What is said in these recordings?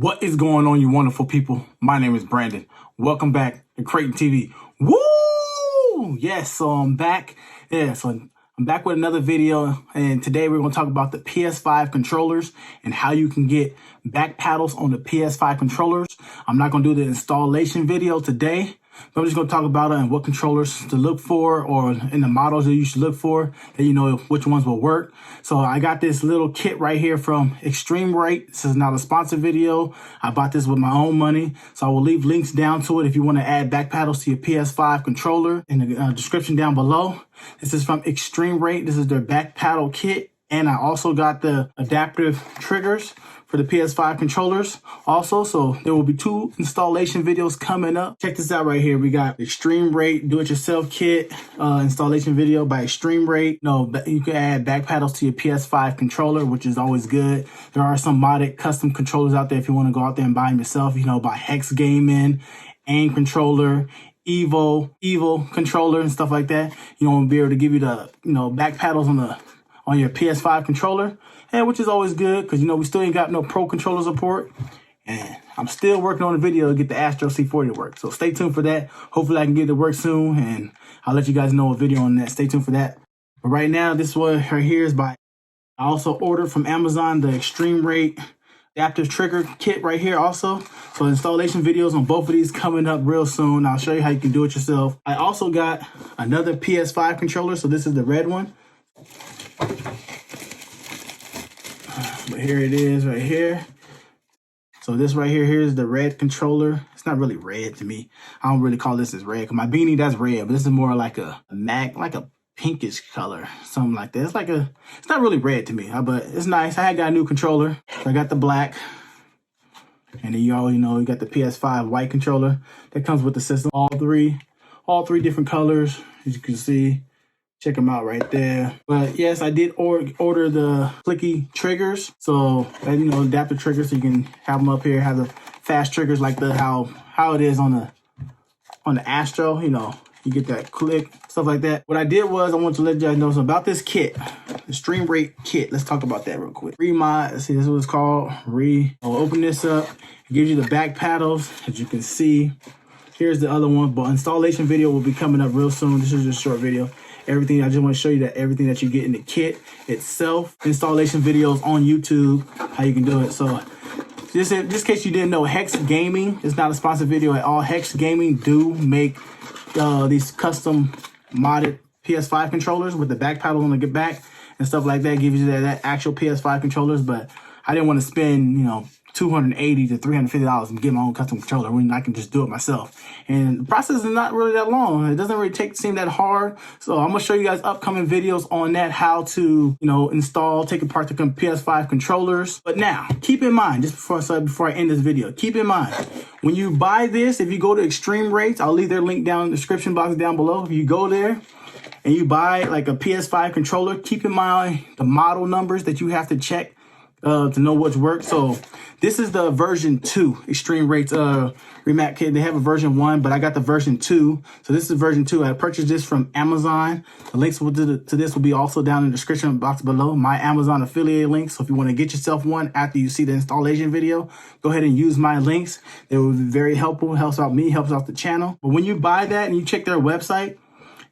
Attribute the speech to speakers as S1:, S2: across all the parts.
S1: What is going on, you wonderful people? My name is Brandon. Welcome back to Crayton TV. Woo! Yes, so I'm back. I'm back with another video, and today we're going to talk about the PS5 controllers and how you can get back paddles on the PS5 controllers. I'm not going to do the installation video today, but I'm just going to talk about it and what controllers to look for, or in the models that you should look for, that you know which ones will work. So I got this little kit right here from eXtremeRate. This is not a sponsored video. I bought this with my own money. So I will leave links down to it if you want to add back paddles to your PS5 controller in the description down below. This is from eXtremeRate. This is their back paddle kit. And I also got the adaptive triggers for the PS5 controllers also. So there will be 2 installation videos coming up. Check this out right here. We got eXtremeRate do-it-yourself kit installation video by eXtremeRate. You can add back paddles to your PS5 controller, which is always good. There are some modded custom controllers out there if you want to go out there and buy them yourself. You know, buy Hexgaming, AIM controller, Evo controller and stuff like that. You want to be able to give you the back paddles on your PS5 controller, and which is always good because we still ain't got no pro controller support, and I'm still working on a video to get the Astro C40 to work. So stay tuned for that. Hopefully I can get it to work soon, and I'll let you guys know a video on that. Stay tuned for that. But right now, this one right here is I also ordered from Amazon the eXtremeRate adaptive trigger kit right here also. So installation videos on both of these coming up real soon. I'll show you how you can do it yourself. I also got another PS5 controller. So this is the red one. But here it is right here. So this right here, here's the red controller. It's not really red to me. I don't really call this as red, because my beanie, that's red, but this is more like a matte, like a pinkish color, something like that. It's not really red to me, but it's nice. I had got a new controller. So I got the black, and then you already know you got the PS5 white controller that comes with the system. All three different colors, as you can see. Check them out right there. But yes, I did order the Clicky triggers. So adaptive triggers, so you can have them up here, have the fast triggers like how it is on the Astro. You get that click, stuff like that. What I did was I want to let you guys know about this kit, the eXtremeRate kit. Let's talk about that real quick. Remap. See, this is what it's called. I'll open this up. It gives you the back paddles, as you can see. Here's the other one, but installation video will be coming up real soon. This is just a short video. I just want to show you that everything that you get in the kit itself. Installation videos on YouTube, how you can do it. So just in case you didn't know, Hexgaming is not a sponsored video at all. Hexgaming do make these custom modded PS5 controllers with the back paddle on the back and stuff like that. Gives you that actual PS5 controllers, but I didn't want to spend $280 to $350 and get my own custom controller when I can just do it myself. And the process is not really that long. It doesn't really seem that hard. So I'm gonna show you guys upcoming videos on that, how to take apart the PS5 controllers. But now, keep in mind, just before I end this video, keep in mind, when you buy this, if you go to eXtremeRate, I'll leave their link down in the description box down below. If you go there and you buy like a PS5 controller, keep in mind the model numbers that you have to check to know what's worked. So this is the version 2 eXtremeRate's remap kit. They have a version 1, but I got the version 2. So this is version 2. I purchased this from Amazon. The links to this will be also down in the description box below. My Amazon affiliate links. So if you want to get yourself one after you see the installation video, go ahead and use my links. They will be very helpful. Helps out me, helps out the channel. But when you buy that and you check their website,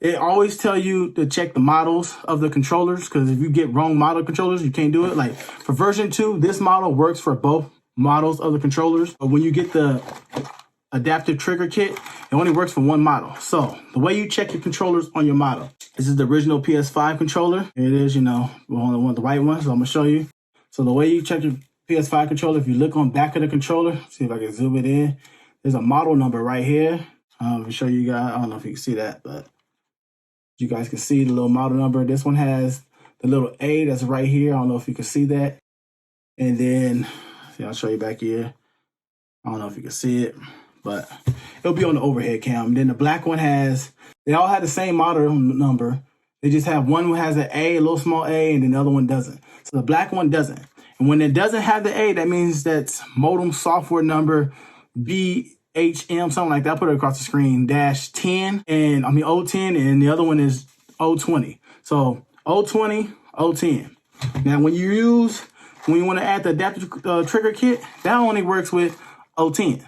S1: it always tell you to check the models of the controllers, because if you get wrong model controllers, you can't do it. Like for version 2, this model works for both models of the controllers. But when you get the adaptive trigger kit, it only works for one model. So the way you check your controllers on your model, this is the original PS5 controller. Here it is, the white one. So I'm gonna show you. So the way you check your PS5 controller, if you look on back of the controller, see if I can zoom it in. There's a model number right here. I'll show you guys. I don't know if you can see that, but you guys can see the little model number. This one has the little A that's right here. I don't know if you can see that. And then, see, I'll show you back here. I don't know if you can see it, but it'll be on the overhead cam. And then the black one they all have the same model number. They just have one who has an A, a little small A, and then the other one doesn't. So the black one doesn't. And when it doesn't have the A, that means that's modem software number BHM, something like that. I'll put it across the screen, -10, and O10, and the other one is O20. So O20, O10. Now, when you use when you want to add the adaptive trigger kit, that only works with 010.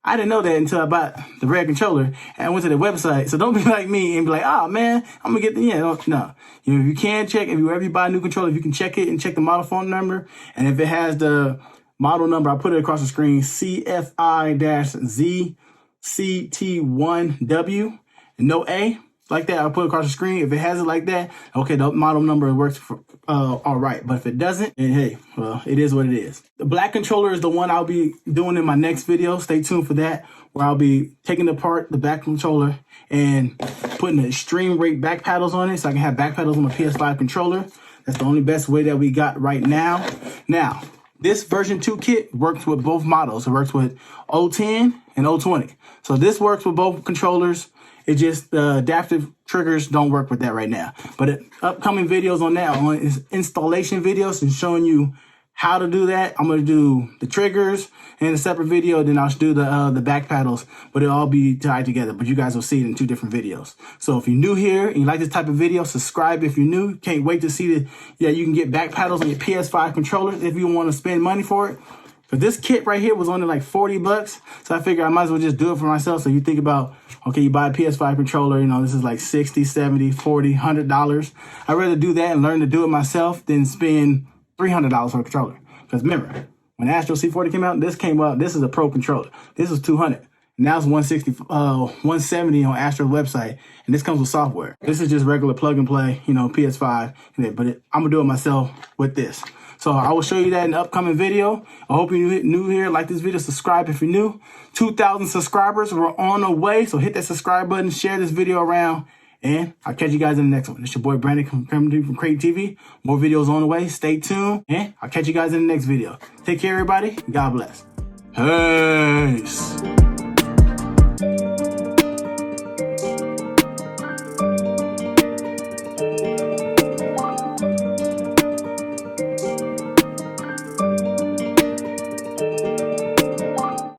S1: I didn't know that until I bought the red controller and I went to the website. So don't be like me and be like, oh man, I'm gonna get the, no. You know, you can check, if you buy a new controller, if you can check it and check the model phone number. And if it has the model number, I'll put it across the screen, CFI-ZCT1W, and no A, like that, I'll put it across the screen. If it has it like that, okay, the model number works for, all right. But if it doesn't, then hey, well, it is what it is. The black controller is the one I'll be doing in my next video. Stay tuned for that, where I'll be taking apart the back controller and putting the eXtremeRate back paddles on it so I can have back paddles on my PS5 controller. That's the only best way that we got right now. Now, this version 2 kit works with both models. It works with 010 and 020. So this works with both controllers. It just, the adaptive triggers don't work with that right now. But upcoming videos on that, on installation videos and showing you how to do that. I'm going to do the triggers in a separate video. Then I'll do the back paddles, but it'll all be tied together. But you guys will see it in 2 different videos. So if you're new here and you like this type of video, subscribe if you're new. Can't wait to see that. Yeah, you can get back paddles on your PS5 controllers if you want to spend money for it. But this kit right here was only like 40 bucks. So I figured I might as well just do it for myself. So you think about, okay, you buy a PS5 controller, you know, this is like 60, 70, 40, $100. I'd rather do that and learn to do it myself than spend $300 for a controller. Because remember, when Astro C40 came out, this is a pro controller. This was $200. Now it's 170 on Astro's website, and this comes with software. This is just regular plug and play, you know, PS5. But I'm gonna do it myself with this. So I will show you that in the upcoming video. I hope you're new here. Like this video, subscribe if you're new. 2,000 subscribers, we're on the way. So hit that subscribe button, share this video around, and I'll catch you guys in the next one. It's your boy Brandon from Crayton TV. More videos on the way. Stay tuned, and I'll catch you guys in the next video. Take care, everybody. God bless. Peace.